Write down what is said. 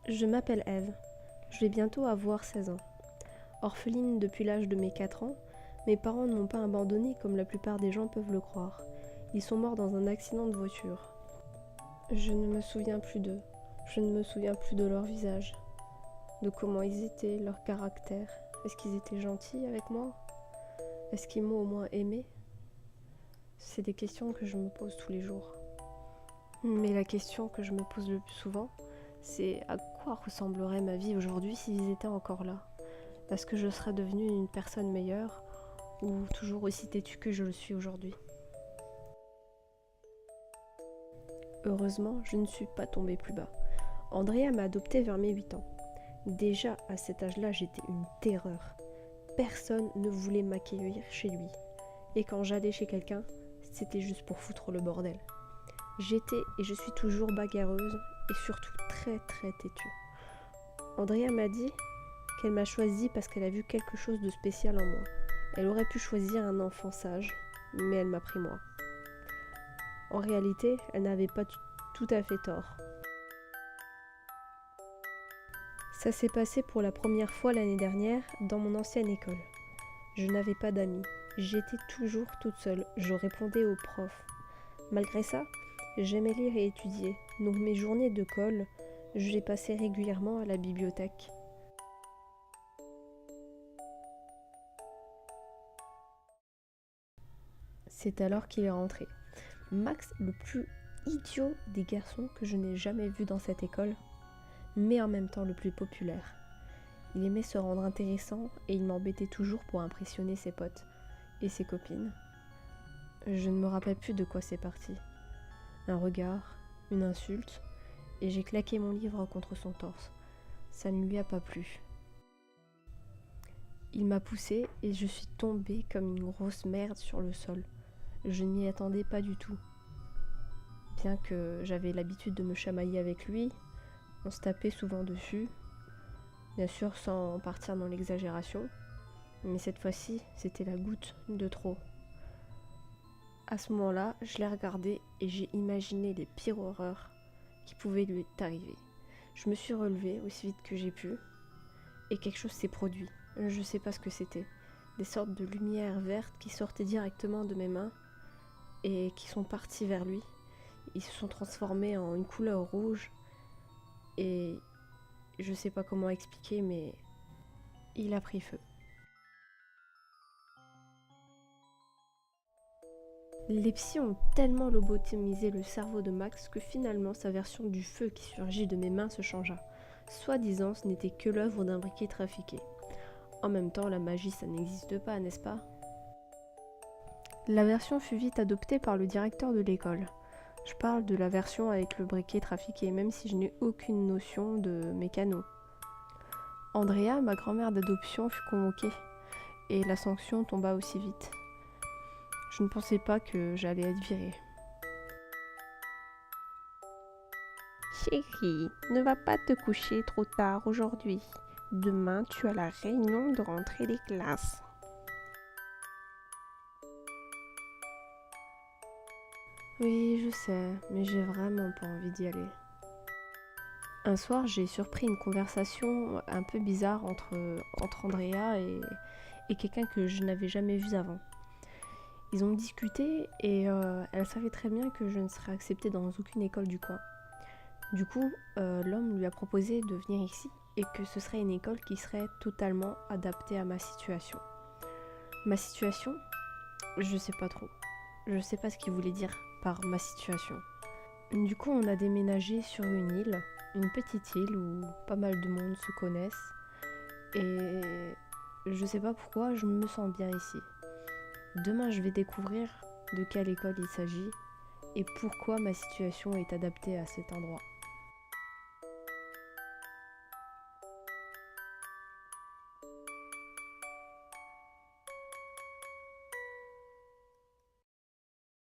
Je m'appelle Eve. Je vais bientôt avoir 16 ans. Orpheline depuis l'âge de mes 4 ans, mes parents ne m'ont pas abandonnée comme la plupart des gens peuvent le croire. Ils sont morts dans un accident de voiture. Je ne me souviens plus d'eux. Je ne me souviens plus de leur visage, de comment ils étaient, leur caractère. Est-ce qu'ils étaient gentils avec moi? Est-ce qu'ils m'ont au moins aimé? C'est des questions que je me pose tous les jours. Mais la question que je me pose le plus souvent, c'est à quoi ressemblerait ma vie aujourd'hui s'ils étaient encore là? Est-ce que je serais devenue une personne meilleure ou toujours aussi têtue que je le suis aujourd'hui? Heureusement, je ne suis pas tombée plus bas. Andrea m'a adoptée vers mes 8 ans. Déjà, à cet âge-là, j'étais une terreur. Personne ne voulait m'accueillir chez lui. Et quand j'allais chez quelqu'un, c'était juste pour foutre le bordel. J'étais et je suis toujours bagarreuse et surtout très têtue. Andrea m'a dit qu'elle m'a choisie parce qu'elle a vu quelque chose de spécial en moi. Elle aurait pu choisir un enfant sage, mais elle m'a pris moi. En réalité, elle n'avait pas tout à fait tort. Ça s'est passé pour la première fois l'année dernière dans mon ancienne école. Je n'avais pas d'amis. J'étais toujours toute seule. Je répondais aux profs. Malgré ça, j'aimais lire et étudier. Donc mes journées de colle, je les passais régulièrement à la bibliothèque. C'est alors qu'il est rentré. Max, le plus idiot des garçons que je n'ai jamais vu dans cette école, mais en même temps le plus populaire. Il aimait se rendre intéressant et il m'embêtait toujours pour impressionner ses potes et ses copines. Je ne me rappelle plus de quoi c'est parti. Un regard, une insulte, et j'ai claqué mon livre contre son torse. Ça ne lui a pas plu. Il m'a poussée et je suis tombée comme une grosse merde sur le sol. Je n'y attendais pas du tout. Bien que j'avais l'habitude de me chamailler avec lui, on se tapait souvent dessus, bien sûr sans partir dans l'exagération, mais cette fois-ci, c'était la goutte de trop. À ce moment-là, je l'ai regardé et j'ai imaginé les pires horreurs qui pouvaient lui arriver. Je me suis relevée aussi vite que j'ai pu et quelque chose s'est produit. Je sais pas ce que c'était. Des sortes de lumières vertes qui sortaient directement de mes mains et qui sont partis vers lui. Ils se sont transformés en une couleur rouge et je sais pas comment expliquer, mais il a pris feu. Les psys ont tellement lobotomisé le cerveau de Max que finalement sa version du feu qui surgit de mes mains se changea. Soi-disant, ce n'était que l'œuvre d'un briquet trafiqué. En même temps, la magie, ça n'existe pas, n'est-ce pas? La version fut vite adoptée par le directeur de l'école. Je parle de la version avec le briquet trafiqué, même si je n'ai aucune notion de mécano. Andrea, ma grand-mère d'adoption, fut convoquée, et la sanction tomba aussi vite. Je ne pensais pas que j'allais être virée. Chérie, ne va pas te coucher trop tard aujourd'hui. Demain, tu as la réunion de rentrée des classes. Oui, je sais, mais j'ai vraiment pas envie d'y aller. Un soir, j'ai surpris une conversation un peu bizarre entre Andrea et quelqu'un que je n'avais jamais vu avant. Ils ont discuté et elle savait très bien que je ne serais acceptée dans aucune école du coin. Du coup, l'homme lui a proposé de venir ici et que ce serait une école qui serait totalement adaptée à ma situation. Ma situation? Je sais pas trop. Je sais pas ce qu'il voulait dire par ma situation. Du coup, on a déménagé sur une petite île où pas mal de monde se connaissent. Et je sais pas pourquoi, je me sens bien ici. Demain, je vais découvrir de quelle école il s'agit et pourquoi ma situation est adaptée à cet endroit.